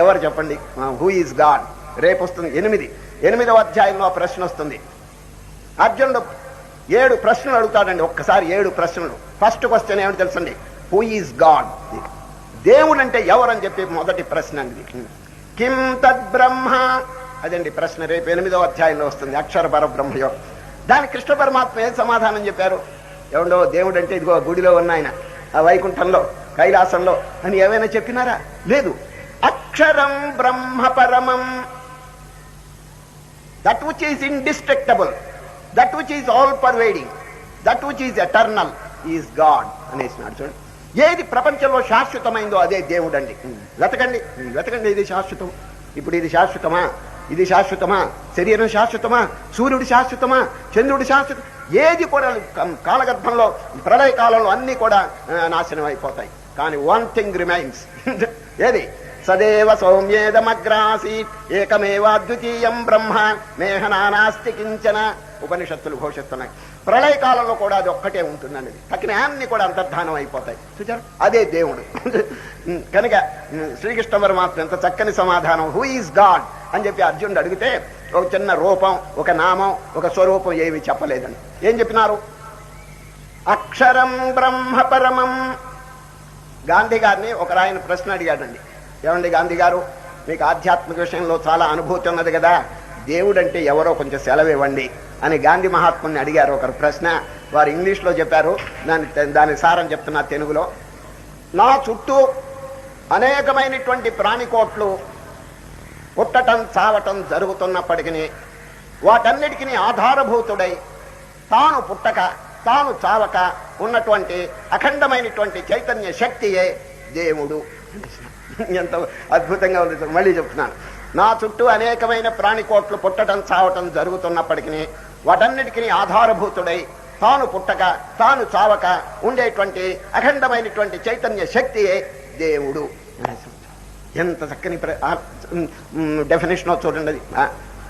ఎవరు చెప్పండి? Who is God? రేపు వస్తుంది 8వ అధ్యాయంలో ప్రశ్న వస్తుంది. అర్జునుడు 7 ప్రశ్నలు అడుగుతాడండి. ఒక్కసారి 7 ప్రశ్నలు. ఫస్ట్ క్వశ్చన్ ఏమిటి తెలుసండి? Who is God? దేవుడు అంటే ఎవరని చెప్పి మొదటి ప్రశ్న అండి. కిం తద్ బ్రహ్మ? అదండి ప్రశ్న. రేపు 8వ అధ్యాయంలో వస్తుంది, అక్షర పరబ్రహ్మయో. దానికి కృష్ణ పరమాత్మ ఏం సమాధానం చెప్పారు? ఎవడో దేవుడు అంటే ఇదిగో గుడిలో ఉన్న ఆయన, ఆ వైకుంఠంలో, కైలాసంలో అని ఏమైనా చెప్పినారా? లేదు. అక్షరం బ్రహ్మ పరమం, that which is indestructible, that which is all pervading, that which is eternal is God అనేసినాడు. చూడండి, ఏది ప్రపంచంలో శాశ్వతమైందో అదే దేవుడు అండి. వెతకండి, వెతకండి. ఇది శాశ్వతం. ఇప్పుడు ఇది శాశ్వతమా? ఇది శాశ్వతమా? శరీరం శాశ్వతమా? సూర్యుడు శాశ్వతమా? చంద్రుడు శాశ్వతం? ఏది కూడా కాలగర్భంలో, ప్రళయ కాలంలో అన్ని కూడా నాశనం అయిపోతాయి. కానీ వన్ థింగ్ రిమైన్స్. ఏది? సదేవ సౌమ్యేదమగ్రాసీత్ ఏకమేవాద్వితీయం బ్రహ్మ మేహనానాస్తి కించన. ఉపనిషత్తులు ఘోషిస్తున్నాయి. ప్రళయ కాలంలో కూడా అది ఒక్కటే ఉంటుందన్నది. తక్కిన అన్ని కూడా అంతర్ధానం అయిపోతాయి. చూచారు? అదే దేవుడు. కనుక శ్రీకృష్ణ పరమాత్మ ఎంత చక్కని సమాధానం, హూ ఈజ్ గాడ్ అని చెప్పి అర్జునుడు అడిగితే ఒక చిన్న రూపం, ఒక నామం, ఒక స్వరూపం ఏమి చెప్పలేదని. ఏం చెప్పినారు? అక్షరం బ్రహ్మ పరమం. గాంధీ గారిని ఒక ఆయన ప్రశ్న అడిగాడండి. ఏమండి గాంధీ గారు, మీకు ఆధ్యాత్మిక విషయంలో చాలా అనుభూతి ఉన్నది కదా, దేవుడు అంటే ఎవరో కొంచెం సెలవు ఇవ్వండి అని గాంధీ మహాత్ముని అడిగారు ఒకరు ప్రశ్న. వారు ఇంగ్లీష్లో చెప్పారు, దాని సారం చెప్తున్నా తెలుగులో. నా చుట్టూ అనేకమైనటువంటి ప్రాణికోట్లు పుట్టటం చావటం జరుగుతున్నప్పటికీ వాటన్నిటికీ ఆధారభూతుడై తాను పుట్టక తాను చావక ఉన్నటువంటి అఖండమైనటువంటి చైతన్య శక్తియే దేవుడు. ఎంత అద్భుతంగా ఉంది. మళ్ళీ చెప్తున్నాను. నా చుట్టూ అనేకమైన ప్రాణికోట్లు పుట్టడం చావటం జరుగుతున్నప్పటికీ వాటన్నిటికీ ఆధారభూతుడై తాను పుట్టక తాను చావక ఉండేటువంటి అఖండమైనటువంటి చైతన్య శక్తియే దేవుడు. ఎంత చక్కని డెఫినేషన్ చూడండి.